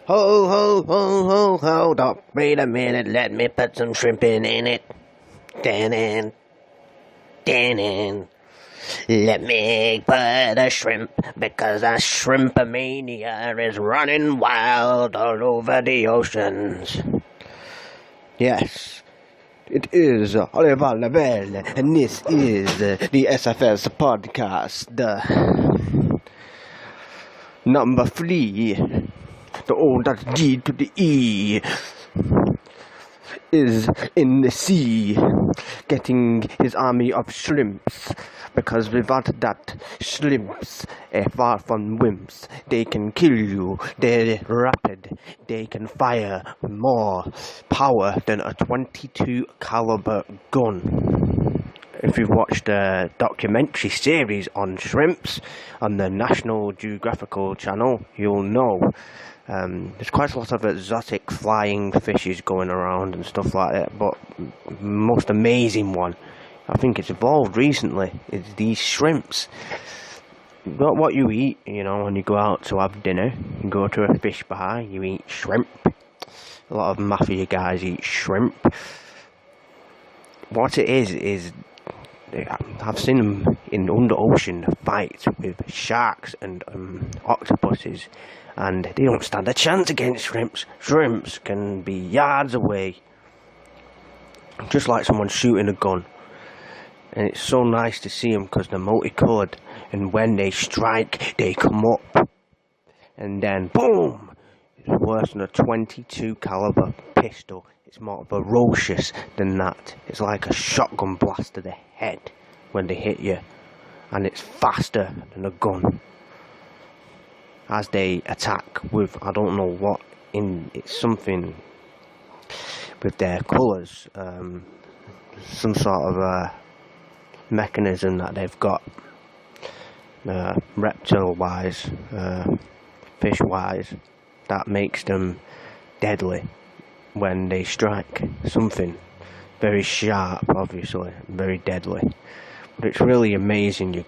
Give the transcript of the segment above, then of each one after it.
Ho, ho, ho, ho, hold up. Wait a minute, let me put some shrimp in it. Dan Dan. Let me put a shrimp, because a shrimpomania is running wild all over the oceans. Yes, it is Oliver Lavelle, and this is the SFS podcast, the number 3, the O.G to the E, is in the sea, getting his army of shrimps, because without that, shrimps are far from wimps. They can kill you, they're rapid, they can fire more power than a .22 caliber gun. If you've watched a documentary series on shrimps on the National Geographical channel, you'll know. There's quite a lot of exotic flying fishes going around and stuff like that, but most amazing one, I think it's evolved recently, is these shrimps. Not what you eat, when you go out to have dinner. You go to a fish bar, you eat shrimp. A lot of mafia guys eat shrimp. What it is I've seen them in under ocean fights with sharks and octopuses, and they don't stand a chance against shrimps. Shrimps can be yards away, just like someone shooting a gun. And it's so nice to see them because they're multicoloured, and when they strike, they come up, and then boom! It's worse than a .22 caliber pistol. It's more ferocious than that. It's like a shotgun blast to the head when they hit you, and it's faster than a gun. As they attack with, I don't know what, it's something with their colours, some sort of mechanism that they've got, reptile-wise, fish-wise, that makes them deadly when they strike. Something very sharp, obviously, very deadly. But it's really amazing. You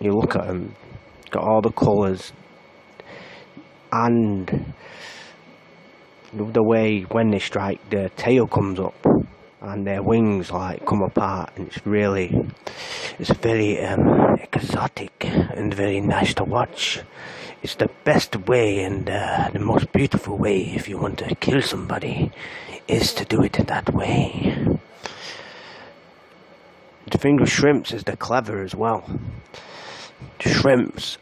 look at them, got all the colours, and the way when they strike, their tail comes up and their wings come apart, and it's very exotic and very nice to watch. It's the best way and the most beautiful way if you want to kill somebody, is to do it that way. The thing with shrimps is they're clever as well. Shrimps,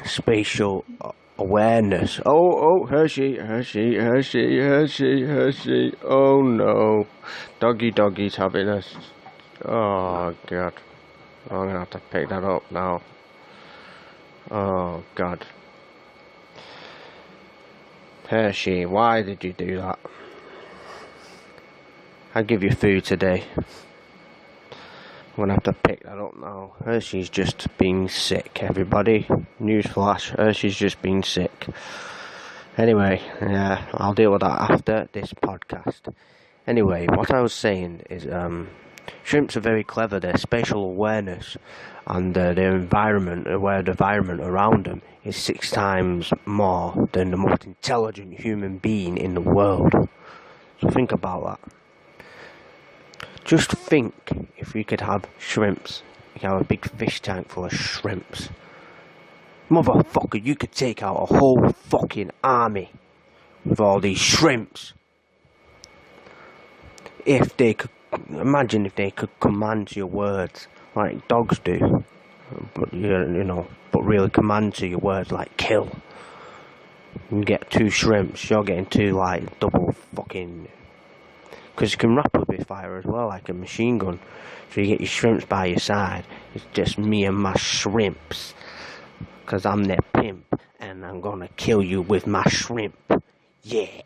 spatial awareness. Oh, Hershey. Oh no. Doggy's having us. Oh God. I'm gonna have to pick that up now. Oh God. Hershey, why did you do that? I'll give you food today. I'm gonna have to pick that up now. Hershey's just being sick, everybody. Newsflash, Hershey's just being sick. Anyway, yeah, I'll deal with that after this podcast. Anyway, what I was saying is, shrimps are very clever. Their spatial awareness and their environment, aware of the environment around them, is 6 times more than the most intelligent human being in the world. So think about that. Just think, if we could have shrimps, you could have a big fish tank full of shrimps. Motherfucker, you could take out a whole fucking army with all these shrimps. If they could, imagine if they could command your words like dogs do, but but really command to your words like kill. You get 2 shrimps, you're getting 2 double fucking. Because you can rapid fire as well, like a machine gun. So you get your shrimps by your side. It's just me and my shrimps. Because I'm their pimp, and I'm gonna kill you with my shrimp. Yeah.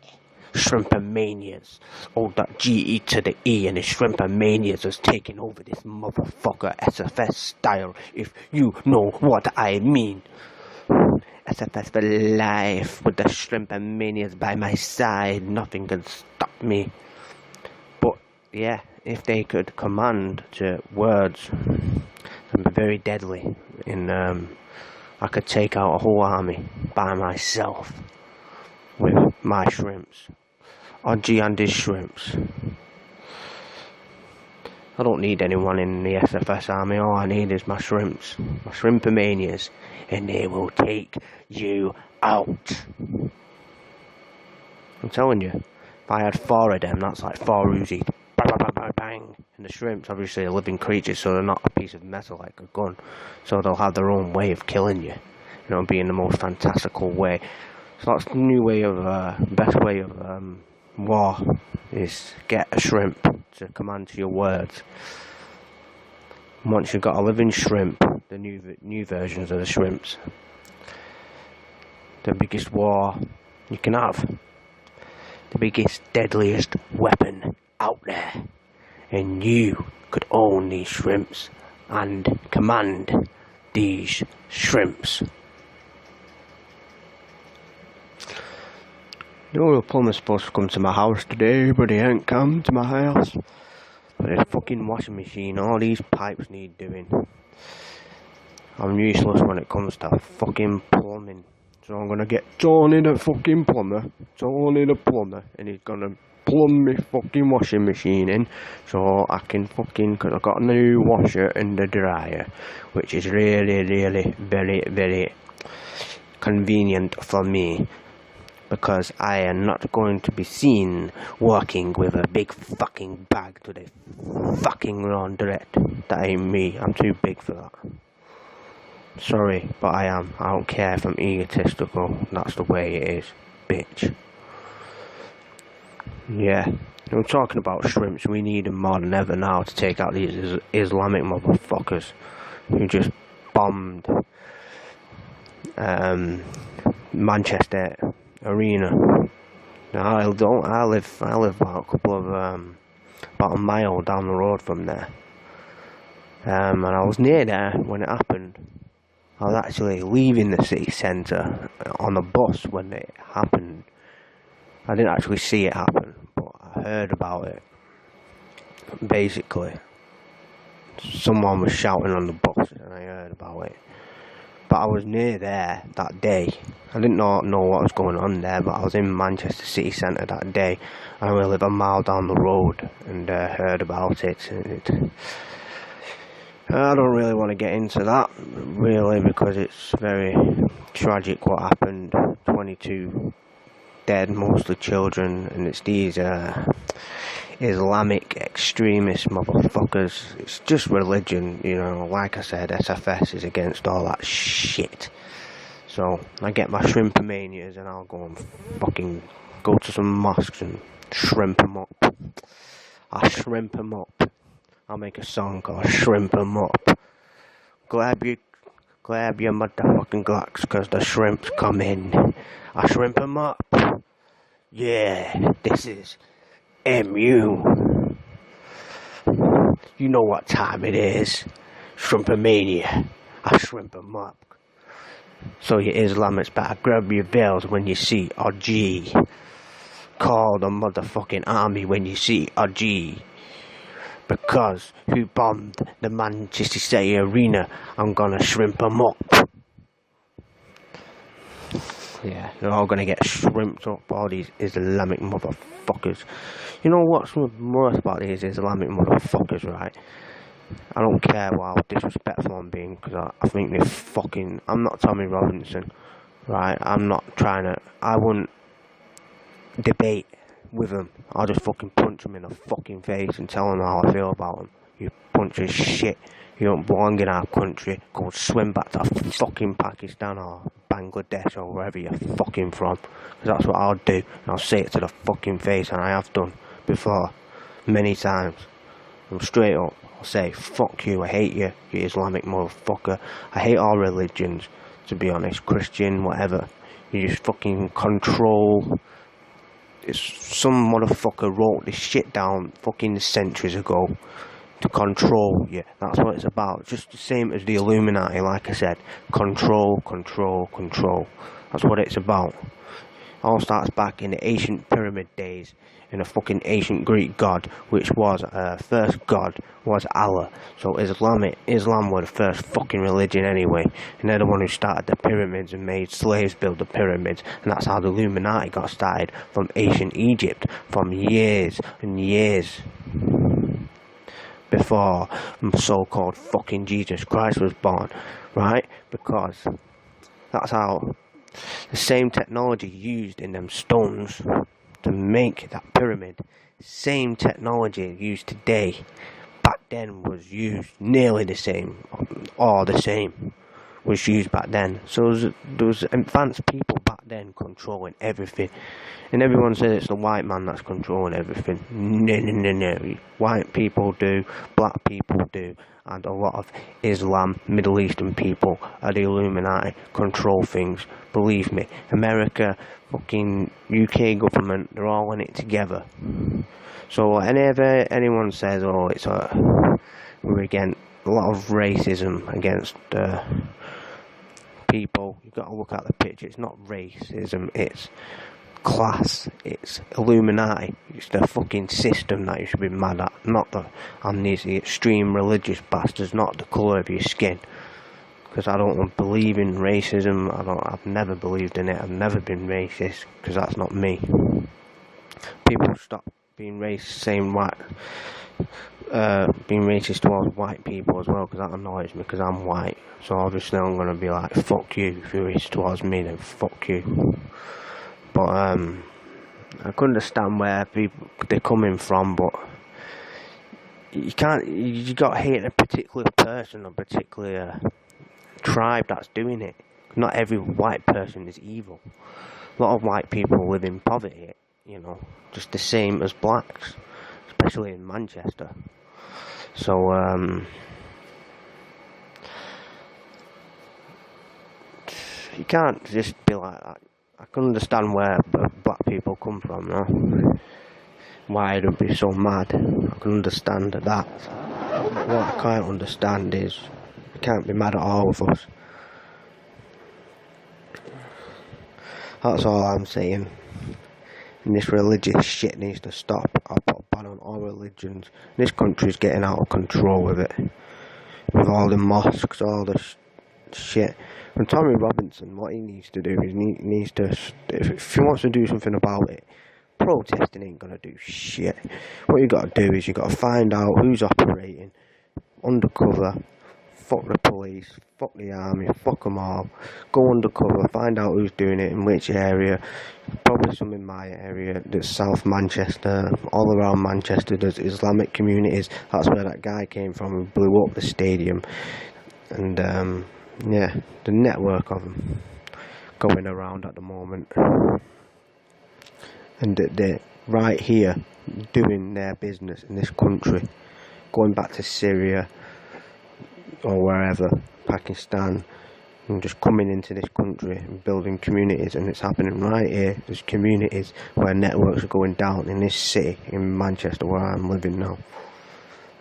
Shrimpomanias. O.G to the E, and the Shrimpomanias is taking over this motherfucker SFS style, if you know what I mean. SFS for life, with the Shrimpomanias by my side. Nothing can stop me. Yeah, if they could command to words, they'd be very deadly. I could take out a whole army by myself. my shrimps. Odgie and his shrimps. I don't need anyone in the SFS army, all I need is my shrimps. My shrimpomanias. And they will take you out. I'm telling you, if I had 4 of them, that's like 4 Uzis. Bang, bang, bang, bang. And the shrimps, obviously, are living creatures, so they're not a piece of metal like a gun. So they'll have their own way of killing you. You know, be in the most fantastical way. So that's the new way of, best way of war, is get a shrimp to command to your words. Once you've got a living shrimp, the new versions of the shrimps, the biggest war you can have, the biggest, deadliest weapon out there, and you could own these shrimps and command these shrimps. The plumber's supposed to come to my house today, but he ain't come to my house. There's a fucking washing machine, all these pipes need doing. I'm useless when it comes to fucking plumbing. So I'm gonna get Tony the fucking plumber, and he's gonna plumb me fucking washing machine in, so I can fucking, cause I've got a new washer and a dryer, which is really, really, very, very convenient for me. Because I am not going to be seen working with a big fucking bag to the fucking laundrette. That ain't me. I'm too big for that. Sorry, but I am. I don't care if I'm egotistical. That's the way it is, bitch. Yeah. I'm talking about shrimps. We need them more than ever now to take out these Islamic motherfuckers who just bombed Manchester Arena. Now, I live about about a mile down the road from there. And I was near there when it happened. I was actually leaving the city centre on a bus when it happened. I didn't actually see it happen, but I heard about it. Basically, someone was shouting on the bus and I heard about it. But I was near there that day. I didn't know what was going on there, but I was in Manchester city centre that day. And I live a mile down the road and heard about it. I don't really want to get into that, really, because it's very tragic what happened. 22 dead, mostly children, and it's these Islamic extremist motherfuckers. It's just religion, you know. Like I said, SFS is against all that shit. So I get my shrimpomanias and I'll go and fucking go to some mosques and shrimp them up. I'll shrimp them up. I'll make a song called Shrimp 'em Up. Grab your motherfucking Glocks, cause the shrimp's coming. I shrimp 'em up. Yeah, this is MU. You know what time it is. Shrimpomania. I shrimp 'em up. So you Islamists better grab your veils when you see a G. Call the motherfucking army when you see a G. Because who bombed the Manchester City Arena, I'm gonna shrimp 'em up. Yeah, they're all gonna get shrimped up, all these Islamic motherfuckers. You know what's worse about these Islamic motherfuckers, right? I don't care how disrespectful I'm being, because I think they're fucking... I'm not Tommy Robinson, right? I wouldn't debate with them. I'll just fucking punch them in the fucking face and tell them how I feel about them. You bunch of shit. You don't belong in our country. Go swim back to fucking Pakistan or Bangladesh or wherever you're fucking from. Because that's what I'll do. And I'll say it to the fucking face, and I have done before. Many times. I'm straight up. I'll say, fuck you, I hate you, you Islamic motherfucker. I hate all religions, to be honest. Christian, whatever. You just fucking control... Some motherfucker wrote this shit down fucking centuries ago to control you. That's what it's about. Just the same as the Illuminati, like I said. Control, control, control. That's what it's about. All starts back in the ancient pyramid days, in a fucking ancient Greek god, which was first god was Allah. So Islam was the first fucking religion anyway, and they're the one who started the pyramids and made slaves build the pyramids, and that's how the Illuminati got started from ancient Egypt, from years and years before so-called fucking Jesus Christ was born, right? Because that's how the same technology used in them stones to make that pyramid, same technology used today, back then was used nearly the same, or the same was used back then. So there was advanced people back then controlling everything, and everyone says it's the white man that's controlling everything. No. White people do, black people do, and a lot of Islam, Middle Eastern people are the Illuminati, control things. Believe me, America, fucking UK government, they're all in it together. So whenever anyone says, oh, we're against a lot of racism against people, you've got to look at the picture. It's not racism, it's class, it's Illuminati, it's the fucking system that you should be mad at, not these extreme religious bastards, not the colour of your skin. Because I don't believe in racism, I've never believed in it, I've never been racist, because that's not me. People stop being racist, being racist towards white people as well, because that annoys me, because I'm white. So obviously I'm going to be like, fuck you. If you're racist towards me, then fuck you. But I can understand where they're coming from, but you got to hate a particular person or particular tribe that's doing it. Not every white person is evil. A lot of white people live in poverty, just the same as blacks, especially in Manchester. So you can't just be like that. I can understand where black people come from, why they'd be so mad. I can understand that. What I can't understand is you can't be mad at all of us. That's all I'm saying. And this religious shit needs to stop. I'll put a ban on all religions. This country's getting out of control with it. With all the mosques, all the shit. And Tommy Robinson, what he needs to do is needs to, if he wants to do something about it, protesting ain't gonna do shit. What you gotta do is you gotta find out who's operating undercover. Fuck the police, fuck the army, fuck them all. Go undercover, find out who's doing it in which area. Probably some in my area, there's South Manchester, all around Manchester there's Islamic communities. That's where that guy came from who blew up the stadium. And the network of them going around at the moment. And they're right here doing their business in this country. Going back to Syria or wherever, Pakistan, and just coming into this country and building communities, and it's happening right here. There's communities where networks are going down in this city, in Manchester, where I'm living now,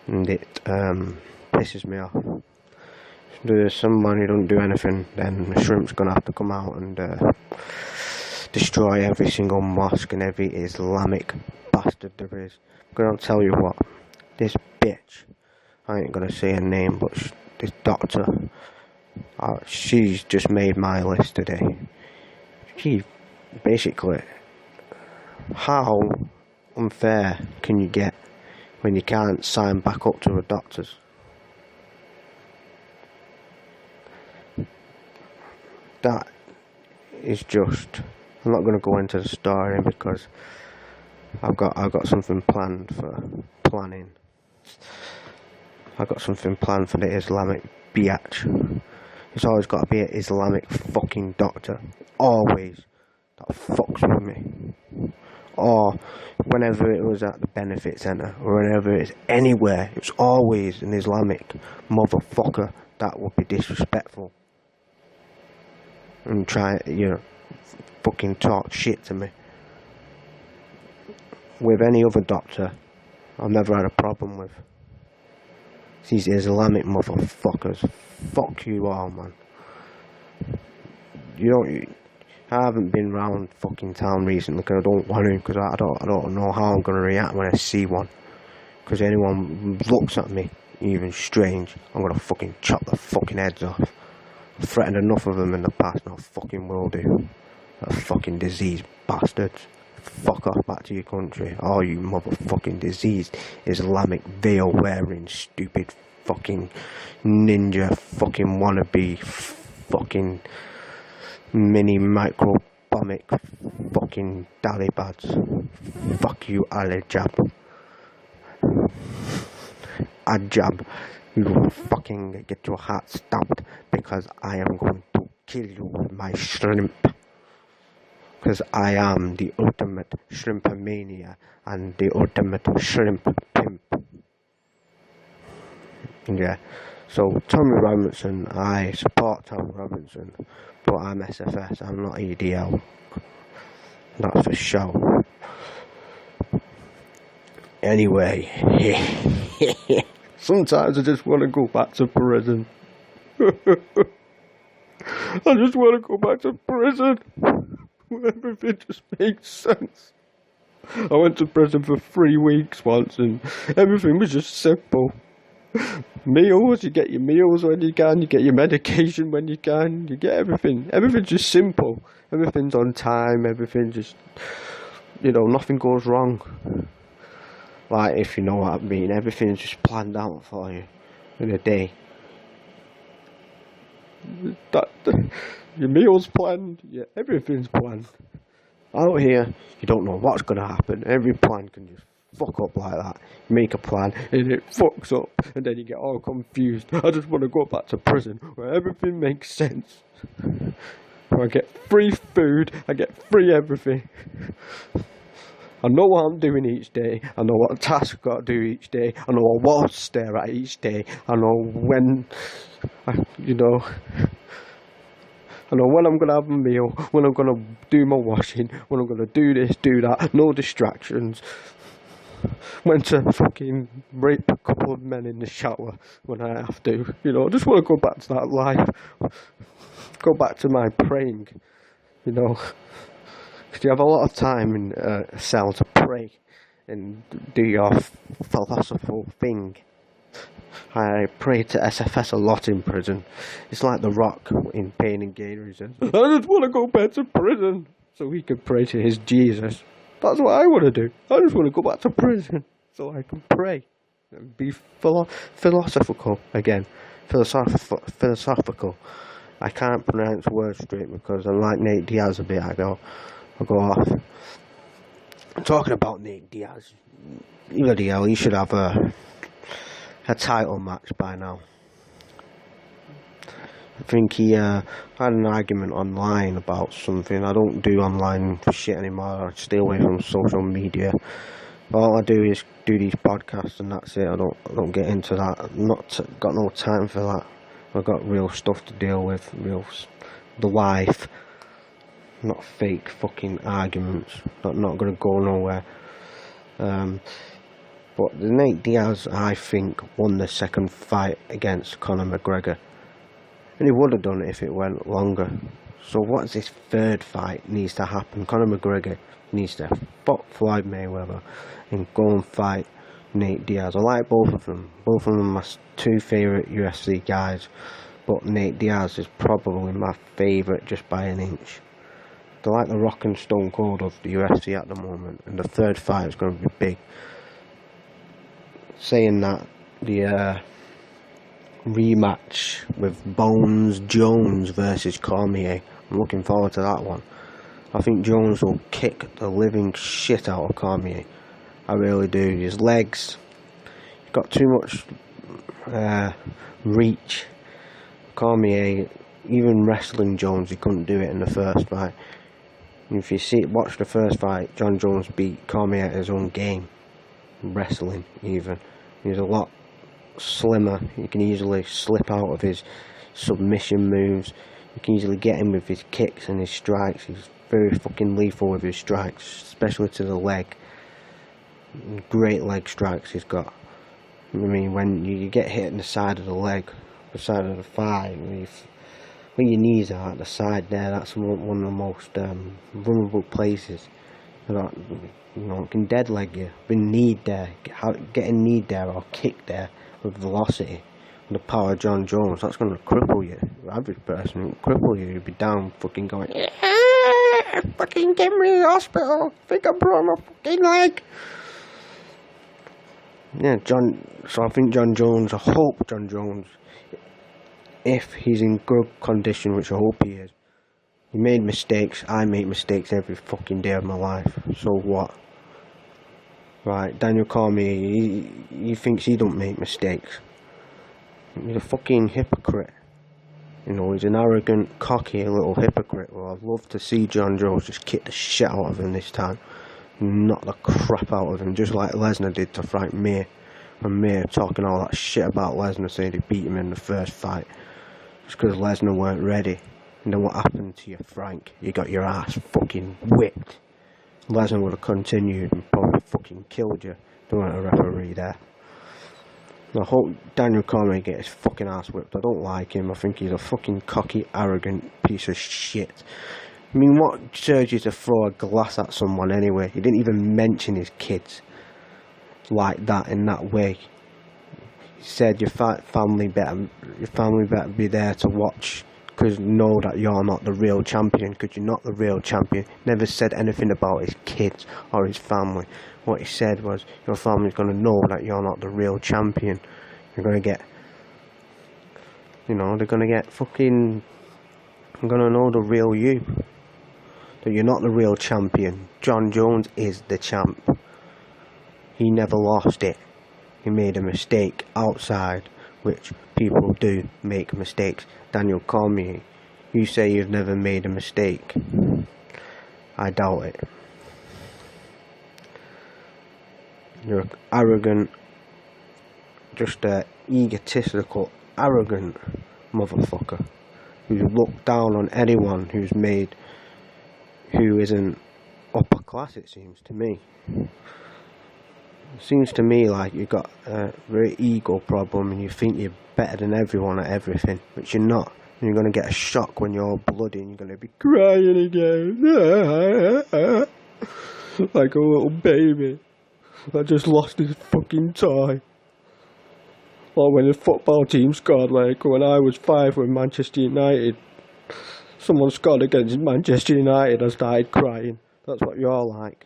and it pisses me off. If there's someone who don't do anything, then the shrimp's gonna have to come out and destroy every single mosque and every Islamic bastard there is. I'm gonna tell you what, this bitch, I ain't gonna say her name, but this doctor, she's just made my list today. She basically, how unfair can you get when you can't sign back up to a doctor's? That is just, I'm not going to go into the story because I've got something planned for planning. I've got something planned for the Islamic biatch. It's always got to be an Islamic fucking doctor. Always. That fucks with me. Or whenever it was at the benefit centre, or whenever it's anywhere, it's always an Islamic motherfucker that would be disrespectful. And try, fucking talk shit to me. With any other doctor, I've never had a problem with. These Islamic motherfuckers. Fuck you all, man. I haven't been round fucking town recently because I don't want to, because I don't know how I'm gonna react when I see one. Because anyone looks at me even strange, I'm gonna fucking chop their fucking heads off. I've threatened enough of them in the past, and I fucking will do. That fucking diseased bastards. Fuck off back to your country. Oh, you motherfucking diseased Islamic veil wearing stupid fucking ninja fucking wannabe fucking mini microbomic fucking dalibads. Fuck you, Alijab. Ajab. You will fucking get your heart stabbed because I am going to kill you with my shrimp. Because I am the ultimate shrimpomania and the ultimate shrimp pimp. Yeah. So Tommy Robinson, I support Tommy Robinson, but I'm SFS, I'm not EDL. That's for sure. Anyway, sometimes I just want to go back to prison. I just want to go back to prison. Everything just makes sense. I went to prison for 3 weeks once and everything was just simple. Meals, you get your meals when you can, you get your medication when you can, you get everything. Everything's just simple. Everything's on time, everything just, nothing goes wrong. Like, if you know what I mean, everything's just planned out for you in a day. Your meal's planned, everything's planned. Out here, you don't know what's going to happen. Every plan can just fuck up like that. You make a plan and it fucks up, and then you get all confused. I just want to go back to prison where everything makes sense. Where I get free food, I get free everything. I know what I'm doing each day. I know what tasks I've got to do each day. I know what walls to stare at each day. I know when, I know when I'm going to have a meal, when I'm going to do my washing, when I'm going to do this, do that, no distractions. When to fucking rape a couple of men in the shower when I have to. I just want to go back to that life. Go back to my praying, because you have a lot of time in a cell to pray and do your philosophical thing. I pray to SFS a lot in prison. It's like The Rock in Pain and Gain. He says, I just want to go back to prison so he can pray to his Jesus. That's what I want to do. I just want to go back to prison so I can pray and be philosophical again. Philosophical. I can't pronounce words straight because I'm like Nate Diaz a bit. I go off. Talking about Nate Diaz, bloody hell, he should have a title match by now. I think he had an argument online about something. I don't do online shit anymore. I stay away from social media. All I do is do these podcasts and that's it. I don't get into that. Got no time for that. I've got real stuff to deal with. The life. Not fake fucking arguments. Not gonna go nowhere. But the Nate Diaz, I think, won the second fight against Conor McGregor. And he would have done it if it went longer. So what's this third fight needs to happen? Conor McGregor needs to fuck Floyd Mayweather and go and fight Nate Diaz. I like both of them. Both of them are my 2 favourite UFC guys. But Nate Diaz is probably my favourite just by an inch. They're like the Rock and Stone Cold of the UFC at the moment. And the third fight is going to be big. Saying that, the rematch with Bones Jones versus Cormier, I'm looking forward to that one. I think Jones will kick the living shit out of Cormier. I really do. His legs, he's got too much reach. Cormier, even wrestling Jones, he couldn't do it in the first fight. If you watch the first fight, John Jones beat Cormier at his own game. Wrestling, even. He's a lot slimmer. You can easily slip out of his submission moves. You can easily get him with his kicks and his strikes. He's very fucking lethal with his strikes, especially to the leg. Great leg strikes he's got. I mean, when you get hit in the side of the leg, the side of the thigh, where your knees are at the side there, that's one of the most vulnerable places. That, can dead leg you. Been kneed there, getting kneed there or kicked there with velocity, with the power of John Jones, that's going to cripple you. The average person will cripple you. You'll be down fucking going, yeah, fucking get me to the hospital. I think I broke my fucking leg. Yeah, so I think John Jones, I hope John Jones, if he's in good condition, which I hope he is. He made mistakes. I make mistakes every fucking day of my life. So what? Right, Daniel Cormier, he thinks he don't make mistakes. He's a fucking hypocrite. He's an arrogant, cocky little hypocrite. Well, I'd love to see John Jones just kick the shit out of him this time. Knock the crap out of him, just like Lesnar did to Frank Mir. And Mir talking all that shit about Lesnar, saying he beat him in the first fight. Just because Lesnar weren't ready. And then what happened to you, Frank? You got your ass fucking whipped. Lesnar would have continued and probably fucking killed you. There weren't a referee there. I hope Daniel Cormier gets his fucking ass whipped. I don't like him. I think he's a fucking cocky, arrogant piece of shit. I mean, what serves you to throw a glass at someone anyway? He didn't even mention his kids like that, in that way. He said your family better be there to watch, because know that you're not the real champion, because you're not the real champion. Never said anything about his kids or his family. What he said was, your family's going to know that you're not the real champion. You're going to get, they're going to get fucking, they're going to know the real you. That you're not the real champion. John Jones is the champ. He never lost it. He made a mistake outside, which people do make mistakes. Daniel Cormier, you say you've never made a mistake. I doubt it. You're arrogant, just a egotistical, arrogant motherfucker who's looked down on anyone who isn't upper class, it seems to me. It seems to me like you've got a very ego problem and you think you're better than everyone at everything, which you're not. And you're going to get a shock when you're all bloody and you're going to be crying again. Like a little baby that just lost his fucking toy. Or when the football team scored, like when I was 5 with Manchester United, someone scored against Manchester United, I started crying. That's what you're like.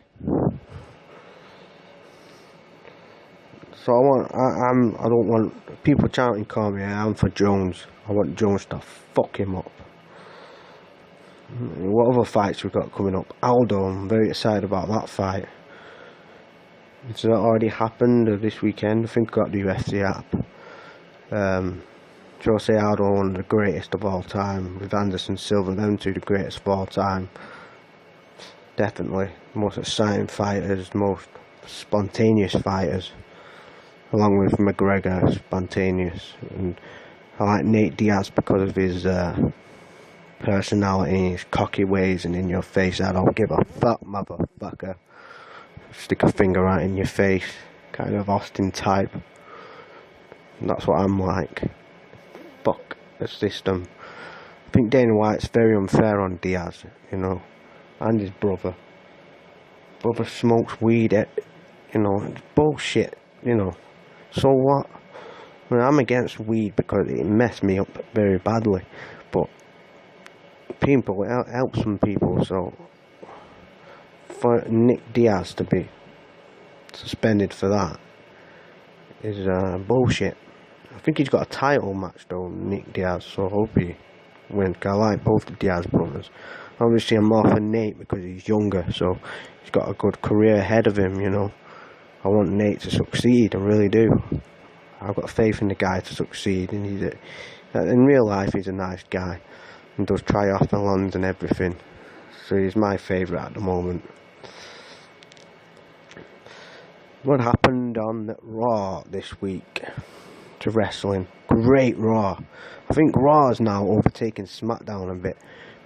So I don't want people chanting Cormier. I'm for Jones. I want Jones to fuck him up. What other fights we've got coming up? Aldo, I'm very excited about that fight. It's not already happened this weekend. I think I got the UFC app. Jose Aldo, one of the greatest of all time, with Anderson Silva, them two the greatest of all time. Definitely most exciting fighters, most spontaneous fighters, along with McGregor, spontaneous. And I like Nate Diaz because of his personality, his cocky ways, and in your face. I don't give a fuck, motherfucker. Stick a finger right in your face, kind of Austin type. And that's what I'm like. Fuck the system. I think Dana White's very unfair on Diaz, and his brother. Brother smokes weed, it's bullshit, So what? I mean, I'm against weed because it messed me up very badly, but it helps some people, so for Nick Diaz to be suspended for that is bullshit. I think he's got a title match though, Nick Diaz, so I hope he wins. I like both the Diaz brothers. Obviously I'm more for Nate because he's younger, so he's got a good career ahead of him, I want Nate to succeed, I really do. I've got faith in the guy to succeed, and in real life he's a nice guy and does triathlons and everything, so he's my favourite at the moment. What happened on Raw this week to wrestling? Great Raw. I think Raw is now overtaking SmackDown a bit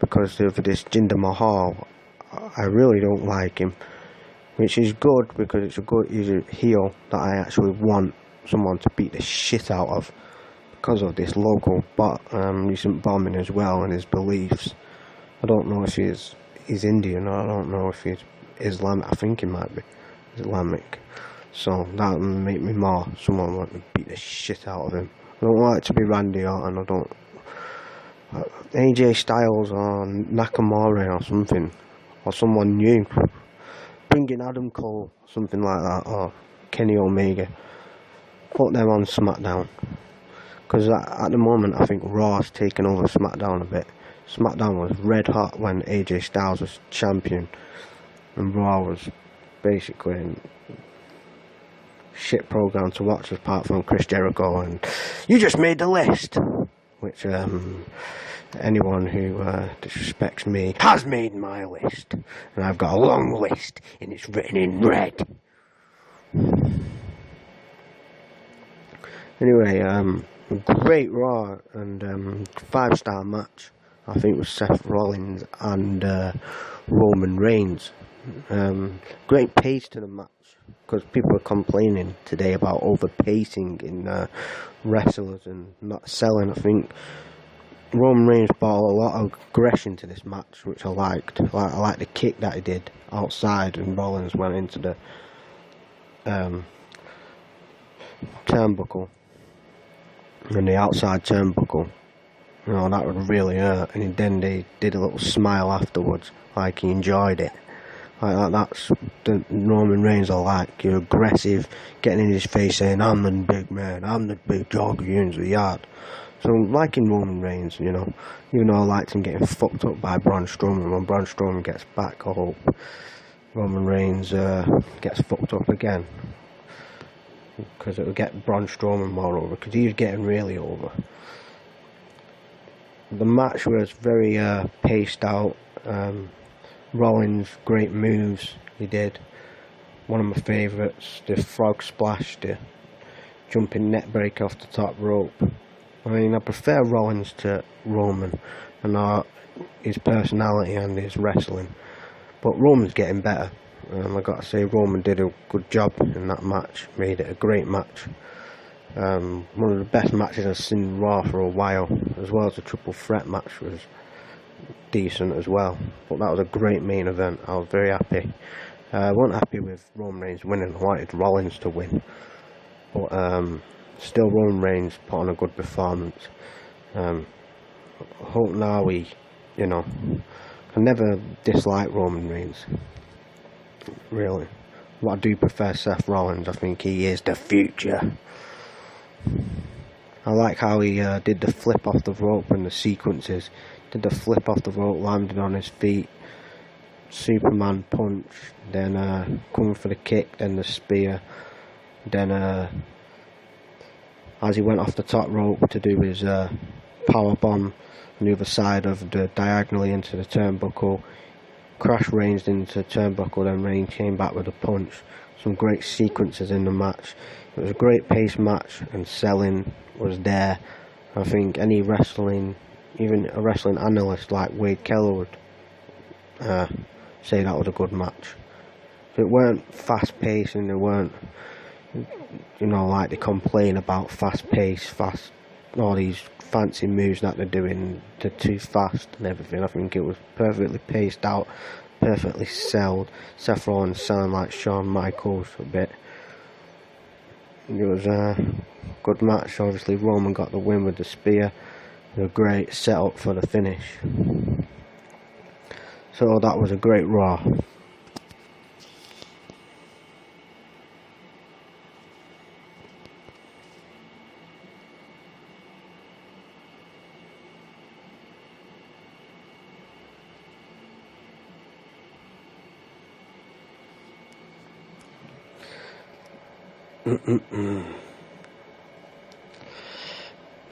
because of this Jinder Mahal. I really don't like him, which is good because he's a heel that I actually want someone to beat the shit out of, because of this local recent bombing as well, and his beliefs. I don't know if he's Indian, or I don't know if he's Islamic. I think he might be Islamic. So that would make me more someone like to beat the shit out of him. I don't like to be Randy Orton. I don't. AJ Styles or Nakamura or something, or someone new. Bring in Adam Cole, something like that, or Kenny Omega. Put them on SmackDown. Because at the moment, I think Raw's taken over SmackDown a bit. SmackDown was red hot when AJ Styles was champion, and Raw was basically a shit program to watch apart from Chris Jericho and "You just made the list," which anyone who disrespects me has made my list, and I've got a long list and it's written in red. Anyway, great Raw and 5-star match. I think it was Seth Rollins and Roman Reigns. Great pace to the match, because people are complaining today about overpacing in wrestlers and not selling. I think Roman Reigns brought a lot of aggression to this match, which I liked. I liked the kick that he did outside, and Rollins went into the turnbuckle, and the outside turnbuckle. You know, that would really hurt. And then they did a little smile afterwards, like he enjoyed it. Like that's the Roman Reigns I like. You're aggressive, getting in his face saying, "I'm the big man, I'm the big dog who owns the yard." So I'm liking Roman Reigns, you know. Even though I liked him getting fucked up by Braun Strowman. When Braun Strowman gets back, I hope Roman Reigns gets fucked up again. Because it will get Braun Strowman more over, because he's getting really over. The match was very paced out. Rollins, great moves he did. One of my favourites, the frog splash, the jumping net break off the top rope. I mean, I prefer Rollins to Roman, and his personality and his wrestling. But Roman's getting better. I got to say, Roman did a good job in that match. Made it a great match. One of the best matches I've seen in Raw for a while, as well as the triple threat match was decent as well. But that was a great main event. I was very happy. I wasn't happy with Roman Reigns winning. I wanted Rollins to win. But still, Roman Reigns put on a good performance. I hope now I never dislike Roman Reigns. Really. But I do prefer Seth Rollins. I think he is the future. I like how he did the flip off the rope and the sequences. Did the flip off the rope, landed on his feet, Superman punch, then coming for the kick, then the spear, then as he went off the top rope to do his power bomb on the other side of the diagonally into the turnbuckle, crash Reigns into the turnbuckle, then Reigns came back with a punch. Some great sequences in the match. It was a great pace match, and selling was there. I think any wrestling, even a wrestling analyst like Wade Keller would say that was a good match. If it weren't fast paced, and they weren't, like they complain about fast pace, all these fancy moves that they're doing, they're too fast and everything. I think it was perfectly paced out, perfectly sold. Seth Rollins sounded like Shawn Michaels a bit. It was a good match. Obviously Roman got the win with the spear. A great setup for the finish. So that was a great Raw.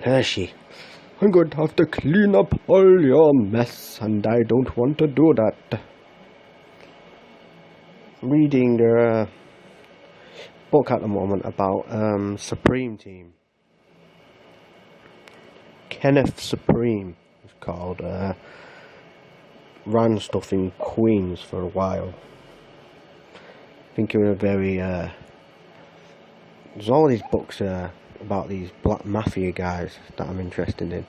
Hershey, I'm going to have to clean up all your mess, and I don't want to do that. Reading the book at the moment about Supreme Team. Kenneth Supreme is called. Ran stuff in Queens for a while. I think he was a very... there's all these books about these black mafia guys that I'm interested in,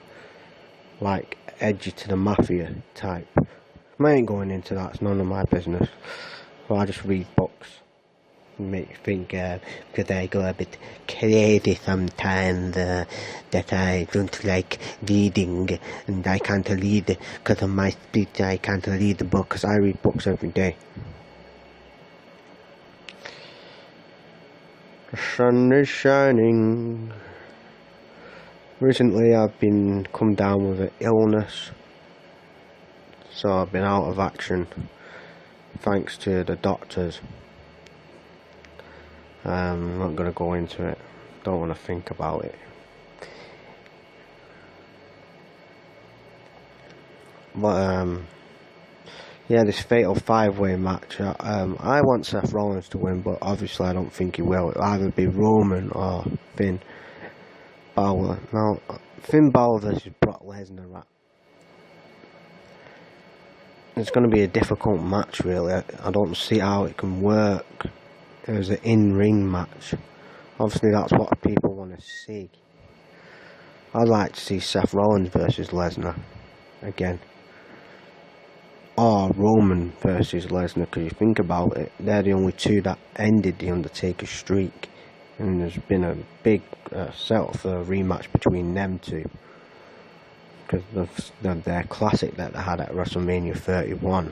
like edgy to the mafia type. I ain't going into that, it's none of my business. Well, I just read books and make you think, because I go a bit crazy sometimes, that I don't like reading, and I can't read because of my speech. I can't read the book because I read books every day. The sun is shining. Recently I've been come down with an illness, so I've been out of action thanks to the doctors. I'm not going to go into it, don't want to think about it. But yeah, this fatal 5-way match, I want Seth Rollins to win, but obviously I don't think he will. It'll either be Roman or Finn Balor. Now, Finn Balor versus Brock Lesnar, it's going to be a difficult match, really. I don't see how it can work as an in-ring match. Obviously that's what people want to see. I'd like to see Seth Rollins versus Lesnar again, or Roman versus Lesnar, because you think about it, they're the only two that ended the Undertaker streak, and there's been a big set for a rematch between them two, because of their classic that they had at WrestleMania 31.